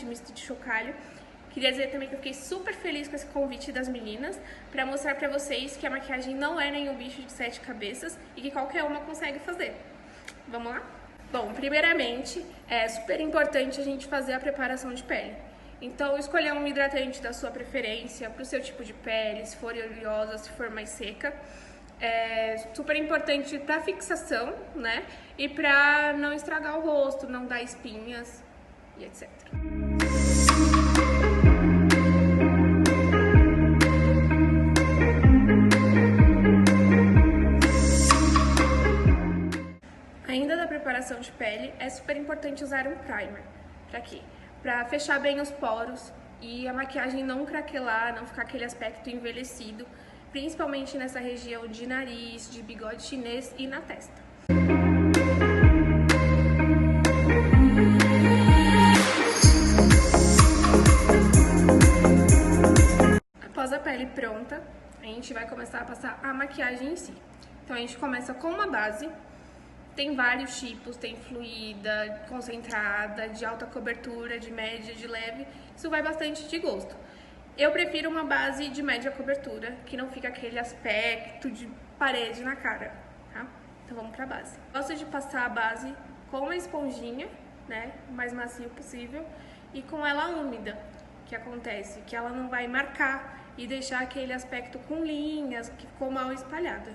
misto de chocalho. Queria dizer também que eu fiquei super feliz com esse convite das meninas para mostrar para vocês que a maquiagem não é nenhum bicho de 7 cabeças e que qualquer uma consegue fazer. Vamos lá? Bom, primeiramente, é super importante a gente fazer a preparação de pele. Então, escolher um hidratante da sua preferência, para o seu tipo de pele, se for oleosa, se for mais seca. É super importante para fixação, né? E para não estragar o rosto, não dar espinhas e etc. Ainda da preparação de pele, é super importante usar um primer. Para quê? Para fechar bem os poros e a maquiagem não craquelar, não ficar aquele aspecto envelhecido, principalmente nessa região de nariz, de bigode chinês e na testa. Após a pele pronta, a gente vai começar a passar a maquiagem em si. Então a gente começa com uma base. Tem vários tipos, tem fluida, concentrada, de alta cobertura, de média, de leve. Isso vai bastante de gosto. Eu prefiro uma base de média cobertura, que não fica aquele aspecto de parede na cara, tá? Então vamos pra base. Gosto de passar a base com a esponjinha, né, o mais macio possível, e com ela úmida. O que acontece? Que ela não vai marcar e deixar aquele aspecto com linhas, que ficou mal espalhada.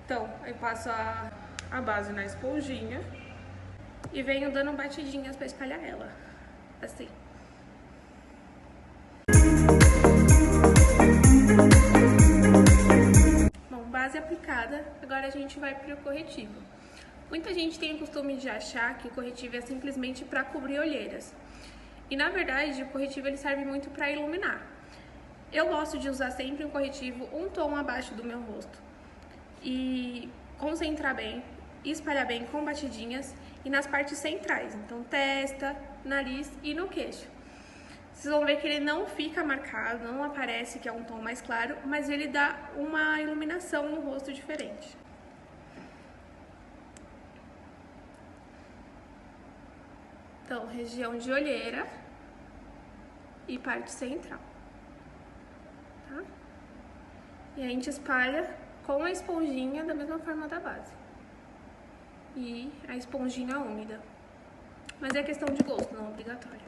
Então, eu passo a base na esponjinha e venho dando batidinhas para espalhar ela, assim. Bom, base aplicada, agora a gente vai para o corretivo. Muita gente tem o costume de achar que o corretivo é simplesmente para cobrir olheiras. E na verdade, o corretivo ele serve muito para iluminar. Eu gosto de usar sempre um corretivo um tom abaixo do meu rosto. E concentrar bem, espalhar bem com batidinhas e nas partes centrais, então testa, nariz e no queixo. Vocês vão ver que ele não fica marcado, não aparece que é um tom mais claro, mas ele dá uma iluminação no rosto diferente. Então, região de olheira e parte central, tá? E a gente espalha com a esponjinha da mesma forma da base. E a esponjinha úmida. Mas é questão de gosto, não é obrigatório.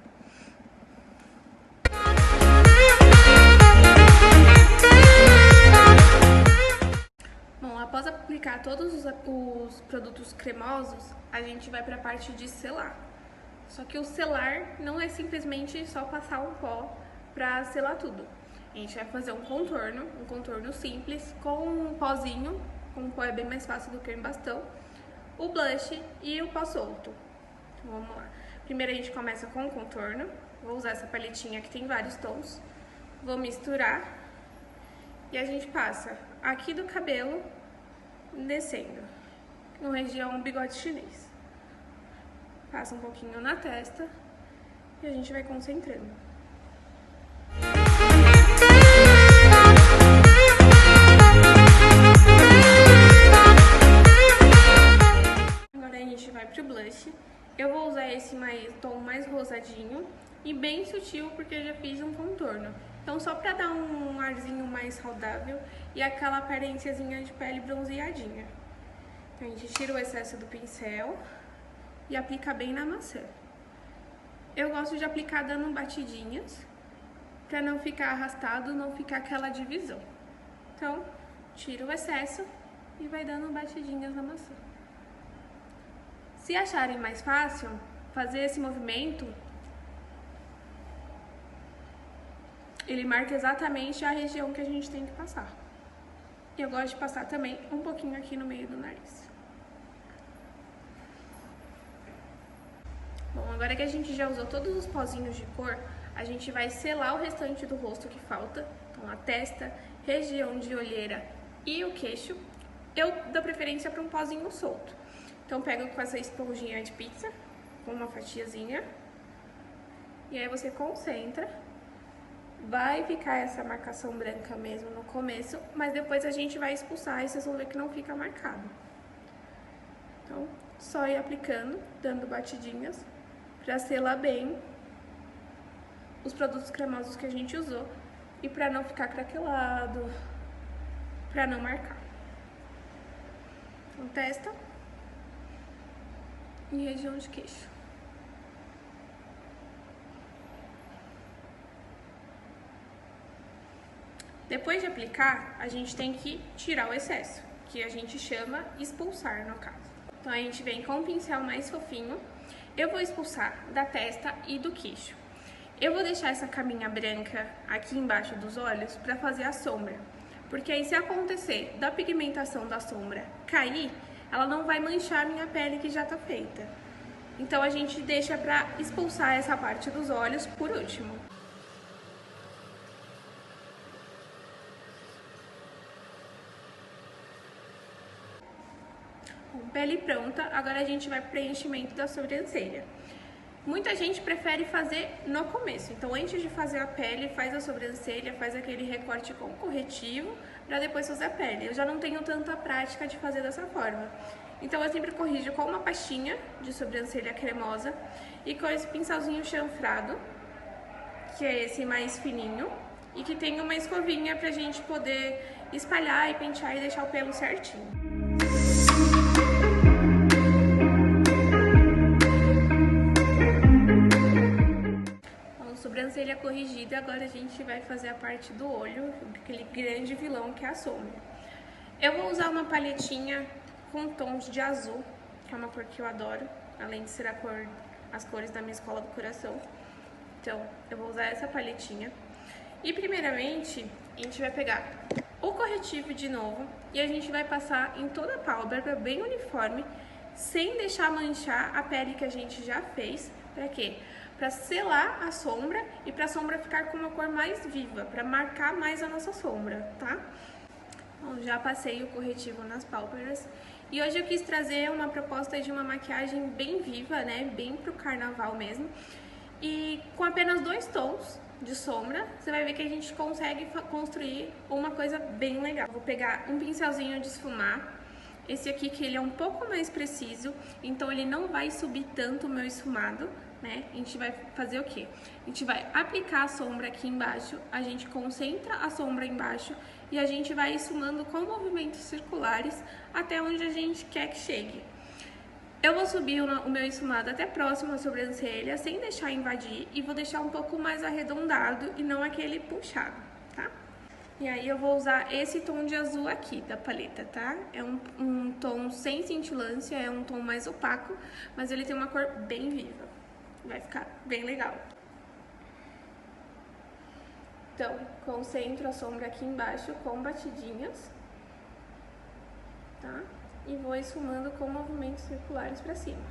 Bom, após aplicar todos os produtos cremosos, a gente vai para a parte de selar. Só que o selar não é simplesmente só passar um pó para selar tudo. A gente vai fazer um contorno simples, com um pozinho, um pó é bem mais fácil do que em bastão, o blush e o pó solto. Então, vamos lá. Primeiro a gente começa com o contorno, vou usar essa paletinha que tem vários tons, vou misturar e a gente passa aqui do cabelo, descendo, na região bigode chinês. Passa um pouquinho na testa e a gente vai concentrando. Agora a gente vai pro blush. Eu vou usar esse tom mais rosadinho e bem sutil porque eu já fiz um contorno. Então só pra dar um arzinho mais saudável e aquela aparênciazinha de pele bronzeadinha. Então a gente tira o excesso do pincel e aplica bem na maçã. Eu gosto de aplicar dando batidinhas, para não ficar arrastado, não ficar aquela divisão. Então, tira o excesso e vai dando batidinhas na maçã. Se acharem mais fácil fazer esse movimento, ele marca exatamente a região que a gente tem que passar. E eu gosto de passar também um pouquinho aqui no meio do nariz. Bom, agora que a gente já usou todos os pozinhos de cor, a gente vai selar o restante do rosto que falta. Então, a testa, região de olheira e o queixo. Eu dou preferência para um pozinho solto. Então, pego com essa esponjinha de pizza, com uma fatiazinha. E aí você concentra. Vai ficar essa marcação branca mesmo no começo, mas depois a gente vai expulsar e vocês vão ver que não fica marcado. Então, só ir aplicando, dando batidinhas, pra selar bem os produtos cremosos que a gente usou e pra não ficar craquelado, pra não marcar. Então, testa e região de queixo. Depois de aplicar, a gente tem que tirar o excesso, que a gente chama expulsar, no caso. Então, a gente vem com um pincel mais fofinho. Eu vou expulsar da testa e do queixo. Eu vou deixar essa caminha branca aqui embaixo dos olhos para fazer a sombra. Porque aí, se acontecer da pigmentação da sombra cair, ela não vai manchar a minha pele que já tá feita. Então, a gente deixa para expulsar essa parte dos olhos por último. Pele pronta, agora a gente vai pro preenchimento da sobrancelha. Muita gente prefere fazer no começo, então antes de fazer a pele, faz a sobrancelha, faz aquele recorte com corretivo, para depois fazer a pele. Eu já não tenho tanta prática de fazer dessa forma. Então eu sempre corrijo com uma pastinha de sobrancelha cremosa e com esse pincelzinho chanfrado, que é esse mais fininho, e que tem uma escovinha pra gente poder espalhar e pentear e deixar o pelo certinho. Sobrancelha corrigida, agora a gente vai fazer a parte do olho, aquele grande vilão que é a sombra. Eu vou usar uma paletinha com tons de azul, que é uma cor que eu adoro, além de ser as cores da minha escola do coração. Então, eu vou usar essa paletinha. E primeiramente, a gente vai pegar o corretivo de novo e a gente vai passar em toda a pálpebra, bem uniforme, sem deixar manchar a pele que a gente já fez. Pra quê? Pra selar a sombra e pra sombra ficar com uma cor mais viva, pra marcar mais a nossa sombra, tá? Bom, já passei o corretivo nas pálpebras e hoje eu quis trazer uma proposta de uma maquiagem bem viva, né? Bem pro carnaval mesmo. E com apenas 2 tons de sombra, você vai ver que a gente consegue construir uma coisa bem legal. Vou pegar um pincelzinho de esfumar. Esse aqui que ele é um pouco mais preciso, então ele não vai subir tanto o meu esfumado, né? A gente vai fazer o quê? A gente vai aplicar a sombra aqui embaixo, a gente concentra a sombra embaixo e a gente vai esfumando com movimentos circulares até onde a gente quer que chegue. Eu vou subir o meu esfumado até próximo à sobrancelha, sem deixar invadir, e vou deixar um pouco mais arredondado e não aquele puxado, tá? E aí eu vou usar esse tom de azul aqui da paleta, tá? É um tom sem cintilância, é um tom mais opaco, mas ele tem uma cor bem viva. Vai ficar bem legal. Então, concentro a sombra aqui embaixo com batidinhas, tá? E vou esfumando com movimentos circulares pra cima.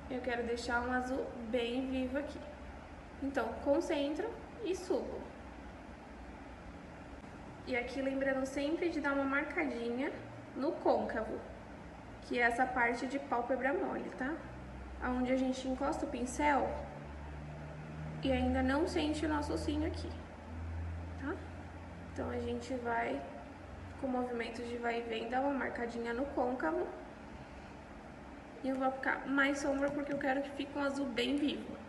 Eu quero deixar um azul bem vivo aqui. Então, concentro e subo. E aqui lembrando sempre de dar uma marcadinha no côncavo, que é essa parte de pálpebra mole, tá? Onde a gente encosta o pincel e ainda não sente o nosso ossinho aqui, tá? Então a gente vai, com movimentos de vai e vem, dar uma marcadinha no côncavo. E eu vou aplicar mais sombra porque eu quero que fique um azul bem vivo.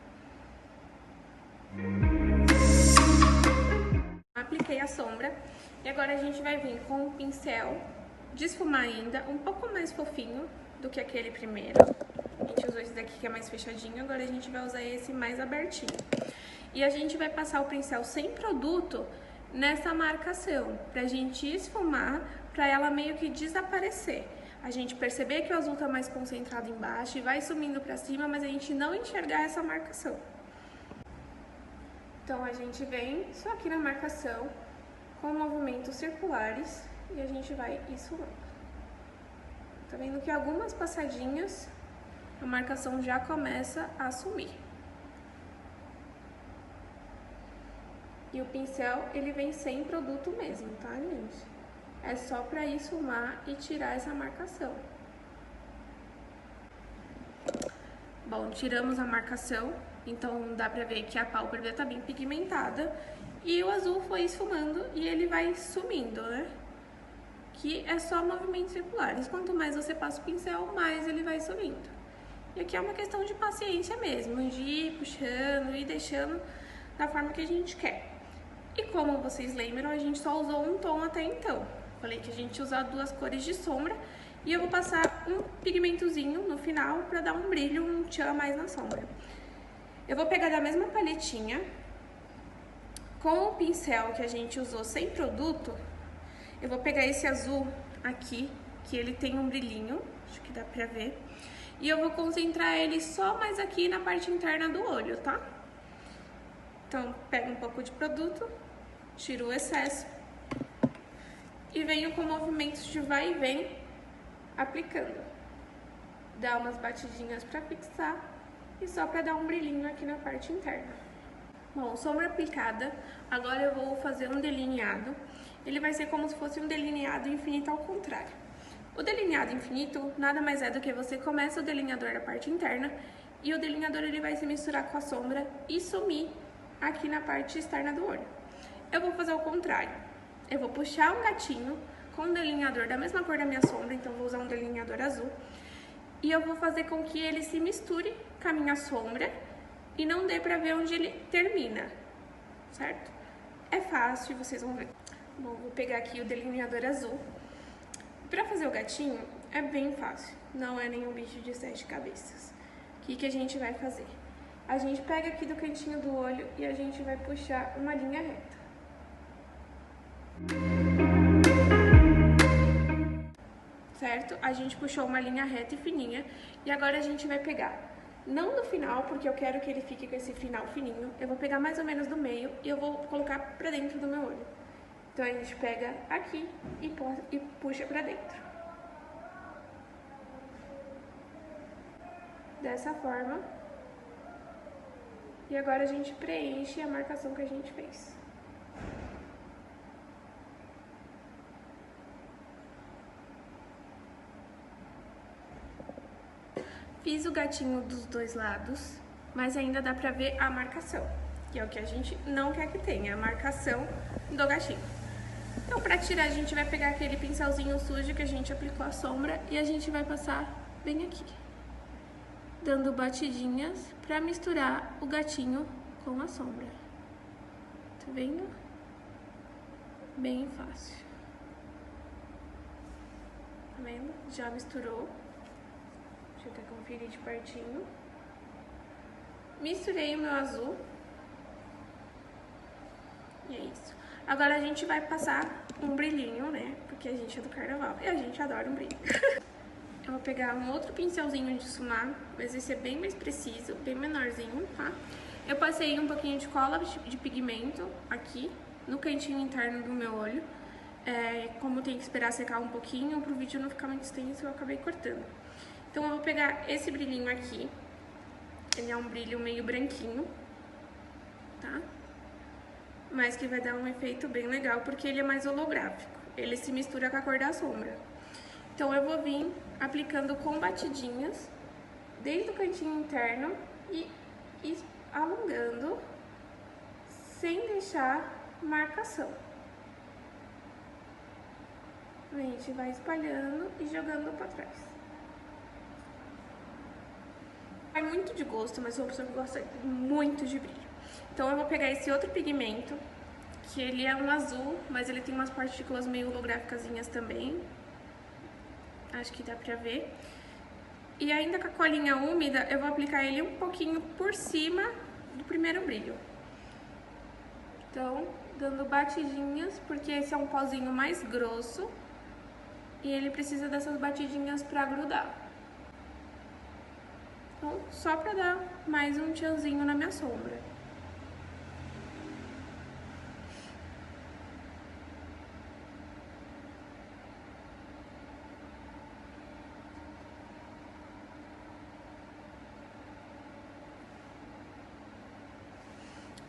Apliquei a sombra e agora a gente vai vir com o pincel de esfumar ainda, um pouco mais fofinho do que aquele primeiro. A gente usou esse daqui que é mais fechadinho, agora a gente vai usar esse mais abertinho. E a gente vai passar o pincel sem produto nessa marcação, pra gente esfumar, pra ela meio que desaparecer. A gente perceber que o azul tá mais concentrado embaixo e vai sumindo pra cima, mas a gente não enxergar essa marcação. Então, a gente vem só aqui na marcação, com movimentos circulares, e a gente vai esfumando. Tá vendo que algumas passadinhas, a marcação já começa a sumir. E o pincel, ele vem sem produto mesmo, tá, gente? É só pra esfumar e tirar essa marcação. Bom, tiramos a marcação, então dá pra ver que a pálpebra tá bem pigmentada e o azul foi esfumando e ele vai sumindo, né? Que é só movimentos circulares. Quanto mais você passa o pincel, mais ele vai sumindo. E aqui é uma questão de paciência mesmo, de ir puxando e deixando da forma que a gente quer. E como vocês lembram, a gente só usou um tom até então. Falei que a gente ia usar 2 cores de sombra e eu vou passar um pigmentozinho no final para dar um brilho, um tchan a mais na sombra. Eu vou pegar da mesma paletinha, com o pincel que a gente usou sem produto, eu vou pegar esse azul aqui, que ele tem um brilhinho, acho que dá pra ver, e eu vou concentrar ele só mais aqui na parte interna do olho, tá? Então, pego um pouco de produto, tiro o excesso e venho com movimentos de vai e vem aplicando. Dá umas batidinhas pra fixar e só pra dar um brilhinho aqui na parte interna. Bom, sombra aplicada, agora eu vou fazer um delineado. Ele vai ser como se fosse um delineado infinito ao contrário. O delineado infinito nada mais é do que você começa o delineador da parte interna e o delineador ele vai se misturar com a sombra e sumir aqui na parte externa do olho. Eu vou fazer o contrário. Eu vou puxar um gatinho com um delineador da mesma cor da minha sombra, então vou usar um delineador azul. E eu vou fazer com que ele se misture com a minha sombra e não dê pra ver onde ele termina, certo? É fácil, vocês vão ver. Bom, vou pegar aqui o delineador azul. Pra fazer o gatinho é bem fácil, não é nenhum bicho de 7 cabeças. O que a gente vai fazer? A gente pega aqui do cantinho do olho e a gente vai puxar uma linha reta. Certo? A gente puxou uma linha reta e fininha e agora a gente vai pegar, não no final, porque eu quero que ele fique com esse final fininho, eu vou pegar mais ou menos do meio e eu vou colocar pra dentro do meu olho. Então a gente pega aqui e puxa pra dentro. Dessa forma. E agora a gente preenche a marcação que a gente fez. Fiz o gatinho dos 2 lados, mas ainda dá pra ver a marcação, que é o que a gente não quer que tenha, a marcação do gatinho. Então, pra tirar, a gente vai pegar aquele pincelzinho sujo que a gente aplicou a sombra e a gente vai passar bem aqui, dando batidinhas pra misturar o gatinho com a sombra. Tá vendo? Bem fácil. Tá vendo? Já misturou. Deixa eu até conferir de pertinho. Misturei o meu azul. E é isso. Agora a gente vai passar um brilhinho, né? Porque a gente é do carnaval e a gente adora um brilho. Eu vou pegar um outro pincelzinho de esfumar, mas esse é bem mais preciso, bem menorzinho, tá? Eu passei um pouquinho de cola de pigmento aqui, no cantinho interno do meu olho. Como tem que esperar secar um pouquinho, pro vídeo não ficar muito extenso, eu acabei cortando. Então eu vou pegar esse brilhinho aqui, ele é um brilho meio branquinho, tá? Mas que vai dar um efeito bem legal, porque ele é mais holográfico. Ele se mistura com a cor da sombra. Então eu vou vir aplicando com batidinhas, desde o cantinho interno e alongando, sem deixar marcação. A gente vai espalhando e jogando pra trás. É muito de gosto, mas sou uma pessoa que gosta muito de brilho. Então eu vou pegar esse outro pigmento, que ele é um azul, mas ele tem umas partículas meio holográficasinhas também. Acho que dá pra ver. E ainda com a colinha úmida, eu vou aplicar ele um pouquinho por cima do primeiro brilho. Então, dando batidinhas, porque esse é um pozinho mais grosso. E ele precisa dessas batidinhas pra grudar. Então, só pra dar mais um tchanzinho na minha sombra.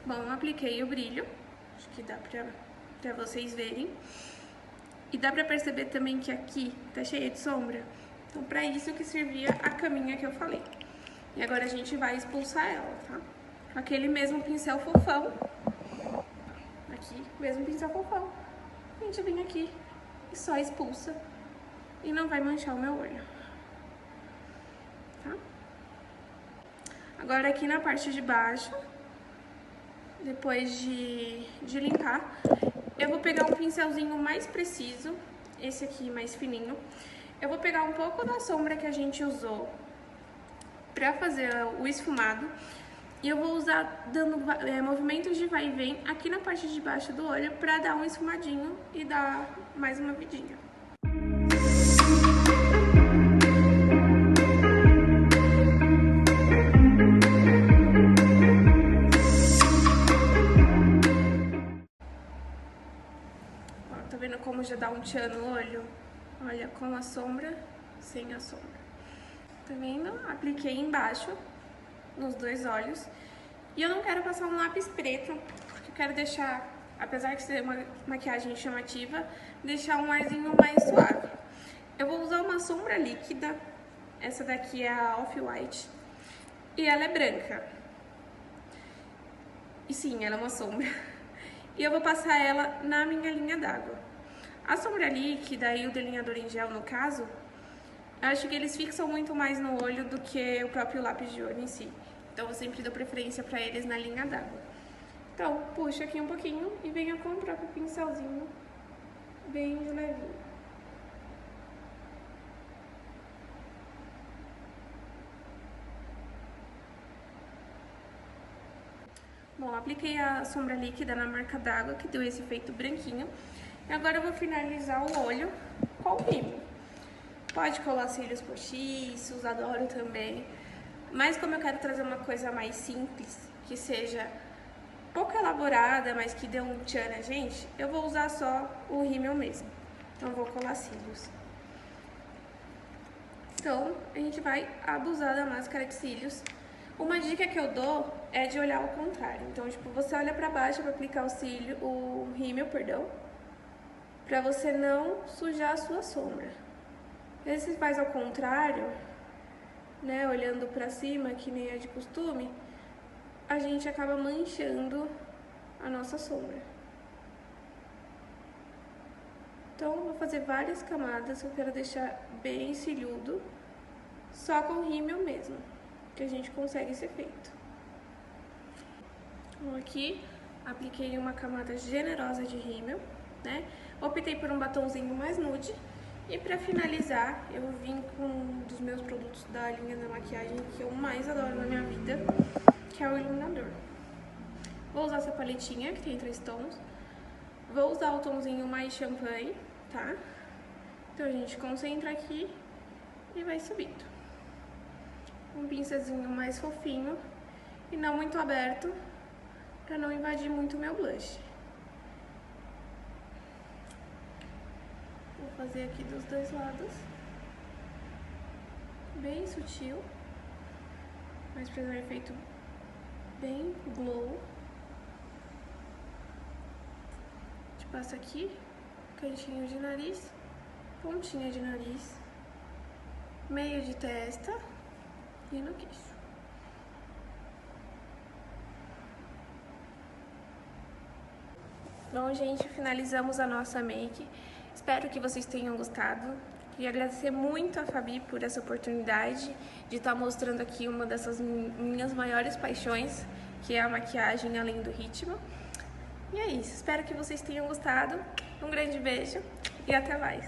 Bom, apliquei o brilho, acho que dá pra vocês verem. E dá pra perceber também que aqui tá cheia de sombra. Então, pra isso que servia a caminha que eu falei. E agora a gente vai expulsar ela, tá? Com aquele mesmo pincel fofão. Aqui, mesmo pincel fofão. A gente vem aqui e só expulsa. E não vai manchar o meu olho. Tá? Agora aqui na parte de baixo, depois de limpar, eu vou pegar um pincelzinho mais preciso, esse aqui mais fininho. Eu vou pegar um pouco da sombra que a gente usou pra fazer o esfumado. E eu vou usar dando movimentos de vai e vem aqui na parte de baixo do olho pra dar um esfumadinho e dar mais uma vidinha. Ó, tá vendo como já dá um tchan no olho? Olha, com a sombra, sem a sombra. Tá vendo? Apliquei embaixo, nos dois olhos. E eu não quero passar um lápis preto, porque eu quero deixar, apesar de ser uma maquiagem chamativa, deixar um arzinho mais suave. Eu vou usar uma sombra líquida, essa daqui é a Off-White, e ela é branca. E sim, ela é uma sombra. E eu vou passar ela na minha linha d'água. A sombra líquida e o delineador em gel, no caso, eu acho que eles fixam muito mais no olho do que o próprio lápis de olho em si. Então, eu sempre dou preferência pra eles na linha d'água. Então, puxa aqui um pouquinho e venha com o próprio pincelzinho, bem de levinho. Bom, apliquei a sombra líquida na marca d'água, que deu esse efeito branquinho. E agora eu vou finalizar o olho com o rímel. Pode colar cílios postiços, adoro também. Mas como eu quero trazer uma coisa mais simples, que seja pouco elaborada, mas que dê um tchan na gente, eu vou usar só o rímel mesmo. Então, vou colar cílios. Então, a gente vai abusar da máscara de cílios. Uma dica que eu dou é de olhar ao contrário. Então, tipo, você olha pra baixo pra aplicar o rímel, pra você não sujar a sua sombra. E se faz ao contrário, né, olhando pra cima, que nem é de costume, a gente acaba manchando a nossa sombra. Então, eu vou fazer várias camadas, eu quero deixar bem ciliudo, só com rímel mesmo, que a gente consegue esse efeito. Então, aqui, apliquei uma camada generosa de rímel, né? Optei por um batonzinho mais nude. E pra finalizar, eu vim com um dos meus produtos da linha da maquiagem que eu mais adoro na minha vida, que é o iluminador. Vou usar essa paletinha, que tem 3 tons. Vou usar o tomzinho mais champanhe, tá? Então a gente concentra aqui e vai subindo. Um pincelzinho mais fofinho e não muito aberto, pra não invadir muito o meu blush. Vou fazer aqui dos dois lados, bem sutil, mas pra dar um efeito bem glow. A gente passa aqui, cantinho de nariz, pontinha de nariz, meio de testa e no queixo. Bom, gente, finalizamos a nossa make. Espero que vocês tenham gostado. Queria agradecer muito a Fabi por essa oportunidade de estar mostrando aqui uma dessas minhas maiores paixões, que é a maquiagem além do ritmo. E é isso, espero que vocês tenham gostado. Um grande beijo e até mais!